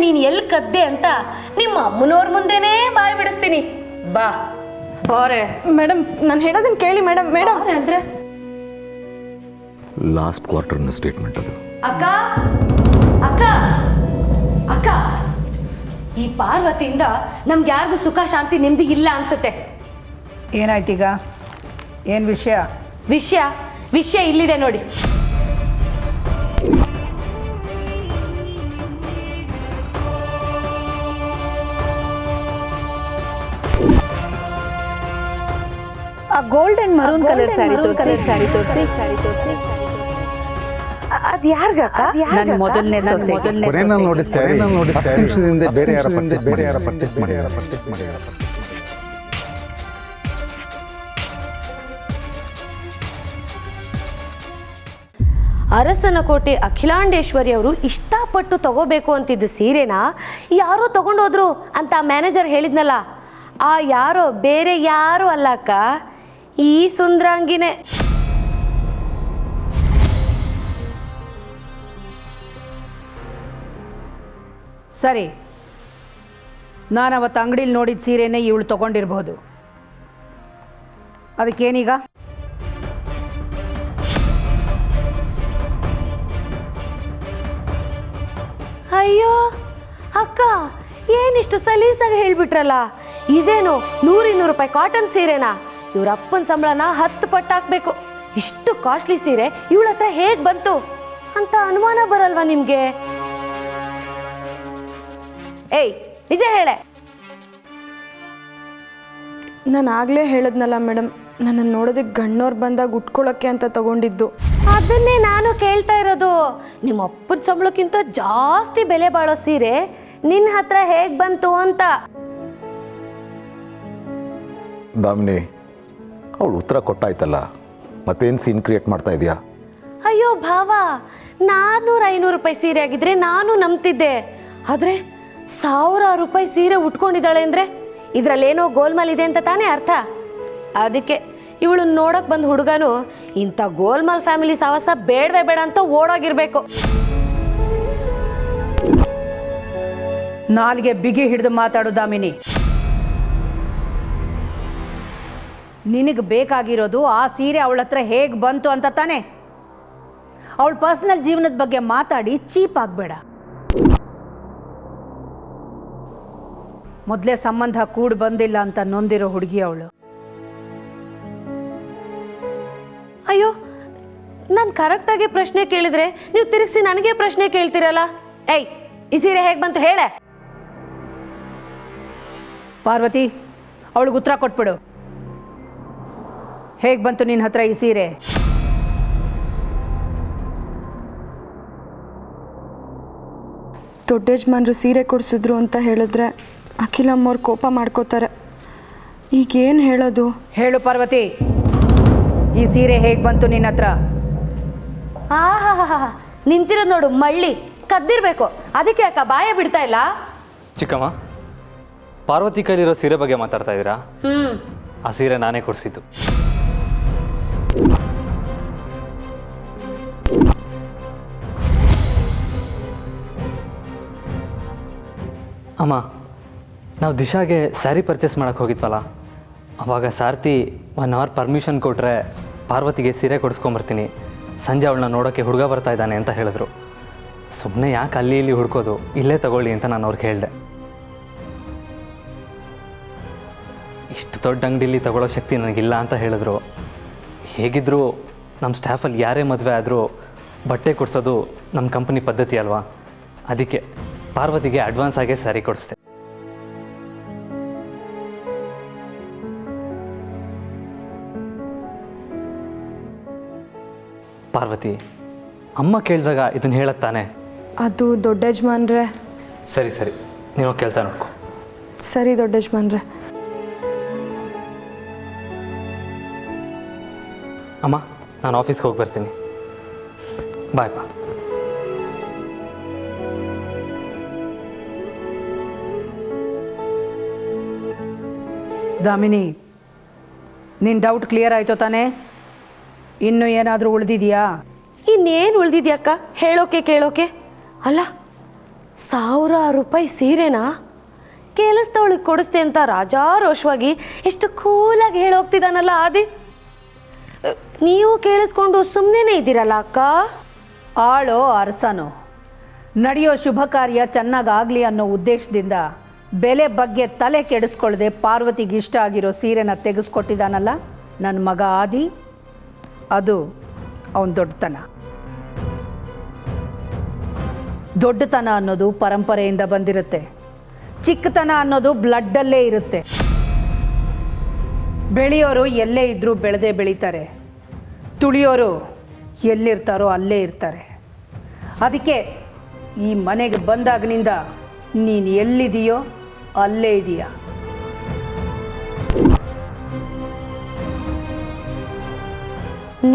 ನೀನು ಎಲ್ಲಿ ಕದ್ದೆ ಅಂತ ನಿಮ್ಮ ಅಮ್ಮನವ್ರ ಮುಂದೆನೇ ಬಾಯಿ ಬಿಡಿಸ್ತೀನಿ. ಬಾ ಬಾರೆ. ಮೇಡಮ್ ನಾನು ಹೇಳೋದನ್ನ ಕೇಳಿ ಮೇಡಮ್. ಮೇಡಮ್ ಅಂದ್ರೆ ಲಾಸ್ಟ್ ಕ್ವಾರ್ಟರ್ನ ಸ್ಟೇಟ್ಮೆಂಟ್ ಅದು. ಅಕ್ಕ ಅಕ್ಕ ಅಕ್ಕ, ಈ ಪಾರ್ವತಿಯಿಂದ ನಮ್ಗೆ ಯಾರಿಗೂ ಸುಖ ಶಾಂತಿ ನೆಮ್ಮದಿ ಇಲ್ಲ ಅನ್ಸುತ್ತೆ. ಏನಾಯ್ತೀಗ? ಏನು ವಿಷಯ? ವಿಷಯ ಇಲ್ಲಿದೆ ನೋಡಿ. ಆ gold and maroon colour sari ತೋರಿಸಿ. ಅದು ಯಾರ್ಗಕ್ಕ? ನನ್ನ ಮೊದಲನೇ ನೋಡಿ ಸ್ಯಾರಿ ಬೇರೆ ಯಾರ ಪರ್ಚೇಸ್ ಮಾಡಿ. ಅರಸನಕೋಟೆ ಅಖಿಲಾಂಡೇಶ್ವರಿ ಅವರು ಇಷ್ಟಪಟ್ಟು ತಗೋಬೇಕು ಅಂತಿದ್ದ ಸೀರೆನ ಯಾರೋ ತಗೊಂಡೋದ್ರು ಅಂತ ಮ್ಯಾನೇಜರ್ ಹೇಳಿದ್ನಲ್ಲ, ಆ ಯಾರೋ ಬೇರೆ ಯಾರು ಅಲ್ಲ ಅಕ್ಕ, ಈ ಸುಂದ್ರಾಂಗಿನೇ. ಸರಿ, ನಾನು ಅವತ್ತು ಅಂಗಡಿಲಿ ನೋಡಿದ ಸೀರೆನೇ ಇವಳು ತಗೊಂಡಿರ್ಬೋದು. ಅದಕ್ಕೇನೀಗ? ಅಯ್ಯೋ ಅಕ್ಕ, ಏನಿಷ್ಟು ಸಲೀಸಾಗಿ ಹೇಳ್ಬಿಟ್ರಲ್ಲ. ಇದೇನು 100-200 ರೂಪಾಯಿ ಕಾಟನ್ ಸೀರೆನಾ? ಇವ್ರ ಅಪ್ಪನ ಸಂಬಳನ 10 ಪಟ್ಟು ಹಾಕ್ಬೇಕು. ಇಷ್ಟು ಕಾಸ್ಟ್ಲಿ ಸೀರೆ ಇವಳ ಹತ್ರ ಹೇಗೆ ಬಂತು ಅಂತ ಅನುಮಾನ ಬರಲ್ವಾ ನಿಮ್ಗೆ? ಏಯ್ ನಿಜ ಹೇಳೆ. ನಾನು ಆಗಲೇ ಹೇಳಿದ್ನಲ್ಲ ಮೇಡಮ್, ನನ್ನನ್ನು ನೋಡೋದಕ್ಕೆ ಗಣ್ಣವ್ರು ಬಂದಾಗ ಉಟ್ಕೊಳ್ಳೋಕ್ಕೆ ಅಂತ ತಗೊಂಡಿದ್ದು. ಅದನ್ನೇ ನಾನು ಕೇಳ್ತಾ ಇರೋದು. ನಿಮ್ಮ ಅಪ್ಪನ ಸಂಬಳಕ್ಕಿಂತ ಜಾಸ್ತಿ ಬೆಲೆ ಬಾಳೋ ಸೀರೆ ನಿನ್ನ ಹತ್ರ ಹೇಗೆ ಬಂತು ಅಂತ. ದಾಮಿನಿ, ಅವಳು ಉತ್ತರ ಕೊಟ್ಟಾಯ್ತಲ್ಲ, ಮತ್ತೇನು ಸೀನ್ ಕ್ರಿಯೇಟ್ ಮಾಡ್ತಾ ಇದೆಯಾ? ಅಯ್ಯೋ ಭಾವ, 400-500 ರೂಪಾಯಿ ಸೀರೆ ಆಗಿದ್ರೆ ನಾನು ನಂಬ್ತಿದ್ದೆ. ಆದರೆ 1000 ರೂಪಾಯಿ ಸೀರೆ ಉಟ್ಕೊಂಡಿದ್ದಾಳೆ ಅಂದರೆ ಇದರಲ್ಲೇನೋ ಗೋಲ್ಮಾಲ್ ಇದೆ ಅಂತ ತಾನೇ ಅರ್ಥ. ಅದಕ್ಕೆ ಇವಳು ನೋಡಕ್ ಬಂದ ಹುಡುಗನು ಇಂಥ ಗೋಲ್ಮಾಲ್ ಫ್ಯಾಮಿಲಿ ಸಾವಾಸ ಬೇಡವೇ ಬೇಡ ಅಂತ ಓಡೋಗಿರ್ಬೇಕು. ನಾಲ್ಗೆ ಬಿಗಿ ಹಿಡಿದು ಮಾತಾಡು ದಾಮಿನಿ. ನಿನಗೆ ಬೇಕಾಗಿರೋದು ಆ ಸೀರೆ ಅವಳ ಹತ್ರ ಹೇಗೆ ಬಂತು ಅಂತ ತಾನೆ. ಅವಳ ಪರ್ಸನಲ್ ಜೀವನದ ಬಗ್ಗೆ ಮಾತಾಡಿ ಚೀಪ್ ಆಗಬೇಡ. ಮೊದಲೇ ಸಂಬಂಧ ಕೂಡಿ ಬಂದಿಲ್ಲ ಅಂತ ನೊಂದಿರೋ ಹುಡುಗಿ ಅವಳು. ಅಯ್ಯೋ, ನಾನು ಕರೆಕ್ಟಾಗಿ ಪ್ರಶ್ನೆ ಕೇಳಿದ್ರೆ ನೀವು ತಿರುಗಿಸಿ ನನಗೆ ಪ್ರಶ್ನೆ ಕೇಳ್ತೀರಲ್ಲ. ಏಯ್, ಈ ಸೀರೆ ಹೇಗೆ ಬಂತು ಹೇಳೆ. ಪಾರ್ವತಿ, ಅವಳಿಗೆ ಉತ್ತರ ಕೊಟ್ಬಿಡು. ಹೇಗೆ ಬಂತು ನಿನ್ನ ಹತ್ರ ಈ ಸೀರೆ? ದೊಡ್ಡ ಯಜಮಾನ್ರು ಸೀರೆ ಕೊಡಿಸಿದ್ರು ಅಂತ ಹೇಳಿದ್ರೆ ಅಖಿಲಮ್ಮವ್ರು ಕೋಪ ಮಾಡ್ಕೋತಾರೆ. ಈಗೇನು ಹೇಳೋದು? ಹೇಳು ಪಾರ್ವತಿ, ಈ ಸೀರೆ ಹೇಗೆ ಬಂತು ನಿನ್ನ ಹತ್ರ? ಆಹಾ, ನಿಂತಿರೋದು ನೋಡು ಮಳ್ಳಿ, ಕದ್ದಿರ್ಬೇಕು. ಅದಕ್ಕೆ ಅಕ್ಕ ಬಾಯ ಬಿಡ್ತಾ ಇಲ್ಲ. ಚಿಕ್ಕಮ್ಮ, ಪಾರ್ವತಿ ಕೈಲಿರೋ ಸೀರೆ ಬಗ್ಗೆ ಮಾತಾಡ್ತಾ ಇದ್ದೀರಾ? ಆ ಸೀರೆ ನಾನೇ ಕೊಡಿಸಿದ್ದು. ಅಮ್ಮ, ನಾವು ದಿಶಾಗೆ ಸ್ಯಾರಿ ಪರ್ಚೇಸ್ ಮಾಡೋಕ್ಕೆ ಹೋಗಿದ್ವಲ್ಲ, ಅವಾಗ ಸಾರ್ತಿ 1 ಅವರ್ ಪರ್ಮಿಷನ್ ಕೊಟ್ಟರೆ ಪಾರ್ವತಿಗೆ ಸೀರೆ ಕೊಡಿಸ್ಕೊಂಬರ್ತೀನಿ, ಸಂಜೆ ಅವಳನ್ನ ನೋಡೋಕ್ಕೆ ಹುಡುಗ ಬರ್ತಾ ಇದ್ದಾನೆ ಅಂತ ಹೇಳಿದ್ರು. ಸುಮ್ಮನೆ ಯಾಕೆ ಅಲ್ಲಿ ಇಲ್ಲಿ ಹುಡ್ಕೋದು, ಇಲ್ಲೇ ತಗೊಳ್ಳಿ ಅಂತ ನಾನು ಅವ್ರಿಗೆ ಹೇಳಿದೆ. ಇಷ್ಟು ದೊಡ್ಡ ಅಂಗಡಿಲಿ ತಗೊಳ್ಳೋ ಶಕ್ತಿ ನನಗಿಲ್ಲ ಅಂತ ಹೇಳಿದ್ರು. ಹೇಗಿದ್ದರೂ ನಮ್ಮ ಸ್ಟಾಫಲ್ಲಿ ಯಾರೇ ಮದುವೆ ಆದರೂ ಬಟ್ಟೆ ಕೊಡಿಸೋದು ನಮ್ಮ ಕಂಪನಿ ಪದ್ಧತಿ ಅಲ್ವಾ. ಅದಕ್ಕೆ ಪಾರ್ವತಿಗೆ ಅಡ್ವಾನ್ಸ್ ಆಗೇ ಸ್ಯಾರಿ ಕೊಡಿಸ್ದೆ. ಪಾರ್ವತಿ, ಅಮ್ಮ ಕೇಳಿದಾಗ ಇದನ್ನು ಹೇಳತ್ತಾನೆ. ಅದು ದೊಡ್ಡ ಯಜಮಾನ್ರೆ. ಸರಿ ಸರಿ, ನೀವು ಕೆಲಸ ನೋಡ್ಕೊ. ಸರಿ ದೊಡ್ಡ ಯಜಮಾನ್ರೆ. ಅಮ್ಮ, ನಾನು ಆಫೀಸ್ಗೆ ಹೋಗಿ ಬರ್ತೀನಿ. ಬಾಯ್ ಪಾ. ದಾಮಿನಿ, ನಿನ್ನ ಡೌಟ್ ಕ್ಲಿಯರ್ ಆಯಿತು ತಾನೇ? ಇನ್ನೂ ಏನಾದರೂ ಉಳಿದಿದೆಯಾ? ಇನ್ನೇನು ಉಳ್ದಿದ್ಯಕ್ಕ ಹೇಳೋಕೆ ಕೇಳೋಕೆ? ಅಲ್ಲ, ಸಾವಿರಾರು ರೂಪಾಯಿ ಸೀರೆನಾ ಕೆಲಸದವಳಿಗೆ ಕೊಡಿಸ್ತೆ ಅಂತ ರಾಜಾರೋಷವಾಗಿ ಎಷ್ಟು ಕೂಲಾಗಿ ಹೇಳೋಗ್ತಿದ್ದಾನಲ್ಲ ಆದಿ. ನೀವು ಕೇಳಿಸ್ಕೊಂಡು ಸುಮ್ಮನೆ ಇದ್ದೀರಲ್ಲ ಅಕ್ಕ. ಆಳೋ ಅರಸನೋ ನಡೆಯೋ ಶುಭ ಕಾರ್ಯ ಚೆನ್ನಾಗಾಗಲಿ ಅನ್ನೋ ಉದ್ದೇಶದಿಂದ ಬೆಲೆ ಬಗ್ಗೆ ತಲೆ ಕೆಡಿಸ್ಕೊಳ್ಳದೆ ಪಾರ್ವತಿಗೆ ಇಷ್ಟ ಆಗಿರೋ ಸೀರೆನ ತೆಗೆಸ್ಕೊಟ್ಟಿದ್ದಾನಲ್ಲ ನನ್ನ ಮಗ ಆದಿ. ಅದು ಅವನ ದೊಡ್ಡತನ. ದೊಡ್ಡತನ ಅನ್ನೋದು ಪರಂಪರೆಯಿಂದ ಬಂದಿರುತ್ತೆ. ಚಿಕ್ಕತನ ಅನ್ನೋದು ಬ್ಲಡ್ಡಲ್ಲೇ ಇರುತ್ತೆ. ಬೆಳೆಯೋರು ಎಲ್ಲೇ ಇದ್ರೂ ಬೆಳೆದೇ ಬೆಳೀತಾರೆ, ತುಳಿಯೋರು ಎಲ್ಲಿರ್ತಾರೋ ಅಲ್ಲೇ ಇರ್ತಾರೆ. ಅದಕ್ಕೆ ಈ ಮನೆಗೆ ಬಂದಾಗಿನಿಂದ ನೀನು ಎಲ್ಲಿದೆಯೋ ಅಲ್ಲೇ ಇದೆಯಾ.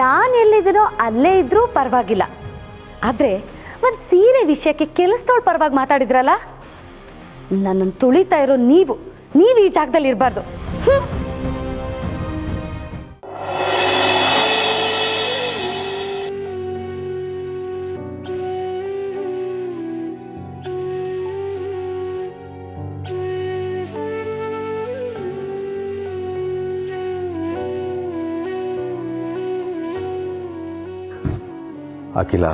ನಾನು ಎಲ್ಲಿದ್ದೀನೋ ಅಲ್ಲೇ ಇದ್ರೂ ಪರವಾಗಿಲ್ಲ, ಆದರೆ ಒಂದು ಸೀರೆ ವಿಷಯಕ್ಕೆ ಕೆಲಸದೋಳು ಪರವಾಗಿ ಮಾತಾಡಿದ್ರಲ್ಲ, ನನ್ನನ್ನು ತುಳಿತಾ ಇರೋ ನೀವು ಈ ಜಾಗದಲ್ಲಿ ಇರಬಾರ್ದು. ಅಖಿಲ,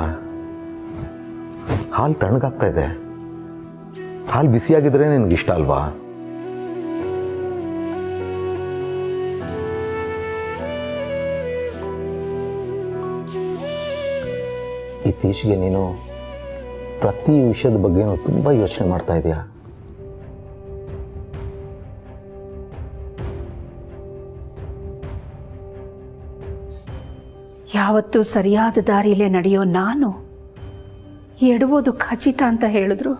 ಹಾಲು ತಣ್ಣಗಾಗ್ತಾ ಇದೆ. ಹಾಲು ಬಿಸಿಯಾಗಿದ್ರೆ ನಿನಗೆ ಇಷ್ಟ ಅಲ್ವಾ? ಇತ್ತೀಚೆಗೆ ನೀನು ಪ್ರತಿ ವಿಷಯದ ಬಗ್ಗೆನೂ ತುಂಬ ಯೋಚನೆ ಮಾಡ್ತಾ ಇದೆಯಾ? ಯಾವತ್ತೂ ಸರಿಯಾದ ದಾರಿಯಲ್ಲೇ ನಡೆಯೋ ನಾನು ಎಡುವುದು ಖಚಿತ ಅಂತ ಹೇಳಿದ್ರು.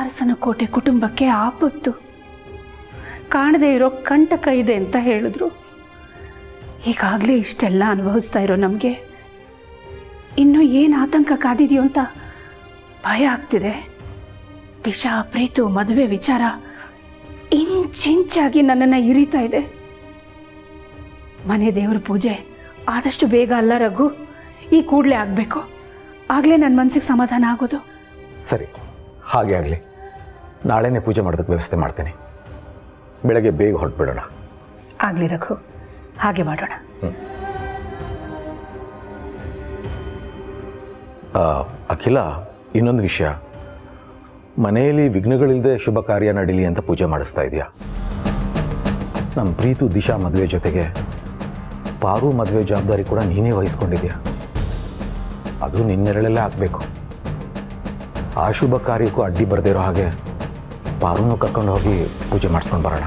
ಅರಸನ ಕೋಟೆ ಕುಟುಂಬಕ್ಕೆ ಆಪತ್ತು, ಕಾಣದೇ ಇರೋ ಕಂಟಕ ಇದೆ ಅಂತ ಹೇಳಿದ್ರು. ಈಗಾಗಲೇ ಇಷ್ಟೆಲ್ಲ ಅನುಭವಿಸ್ತಾ ಇರೋ ನಮಗೆ ಇನ್ನೂ ಏನು ಆತಂಕ ಕಾದಿದೆಯೋ ಅಂತ ಭಯ ಆಗ್ತಿದೆ. ದಿಶಾ, ಪ್ರೀತು, ಮದುವೆ ವಿಚಾರ ಇಂಚಿಂಚಾಗಿ ನನ್ನನ್ನು ಇರಿತಾ ಇದೆ. ಮನೆ ದೇವ್ರ ಪೂಜೆ ಆದಷ್ಟು ಬೇಗ ಅಲ್ಲ ರಘು, ಈ ಕೂಡಲೇ ಆಗಬೇಕು. ಆಗಲೇ ನನ್ನ ಮನಸ್ಸಿಗೆ ಸಮಾಧಾನ ಆಗೋದು. ಸರಿ, ಹಾಗೆ ಆಗಲಿ. ನಾಳೆನೇ ಪೂಜೆ ಮಾಡೋದಕ್ಕೆ ವ್ಯವಸ್ಥೆ ಮಾಡ್ತೀನಿ. ಬೆಳಗ್ಗೆ ಬೇಗ ಹೊರಟ್ಬಿಡೋಣ. ಆಗಲಿ ರಘು, ಹಾಗೆ ಮಾಡೋಣ. ಅಖಿಲ, ಇನ್ನೊಂದು ವಿಷಯ, ಮನೆಯಲ್ಲಿ ವಿಘ್ನಗಳಿಲ್ಲದೆ ಶುಭ ಕಾರ್ಯ ನಡೀಲಿ ಅಂತ ಪೂಜೆ ಮಾಡಿಸ್ತಾ ಇದೆಯಾ? ನಮ್ಮ ಪ್ರೀತು ದಿಶಾ ಮದುವೆ ಜೊತೆಗೆ ಪಾರು ಮದುವೆ ಜವಾಬ್ದಾರಿ ಕೂಡ ನೀನೇ ವಹಿಸ್ಕೊಂಡಿದ್ಯಾ. ಅದು ನಿನ್ನೆರಳಲ್ಲೇ ಆಗಬೇಕು. ಆ ಶುಭ ಕಾರ್ಯಕ್ಕೂ ಅಡ್ಡಿ ಬರದೇ ಇರೋ ಹಾಗೆ ಪಾರುನೂ ಕರ್ಕೊಂಡು ಹೋಗಿ ಪೂಜೆ ಮಾಡಿಸ್ಕೊಂಡು ಬರೋಣ.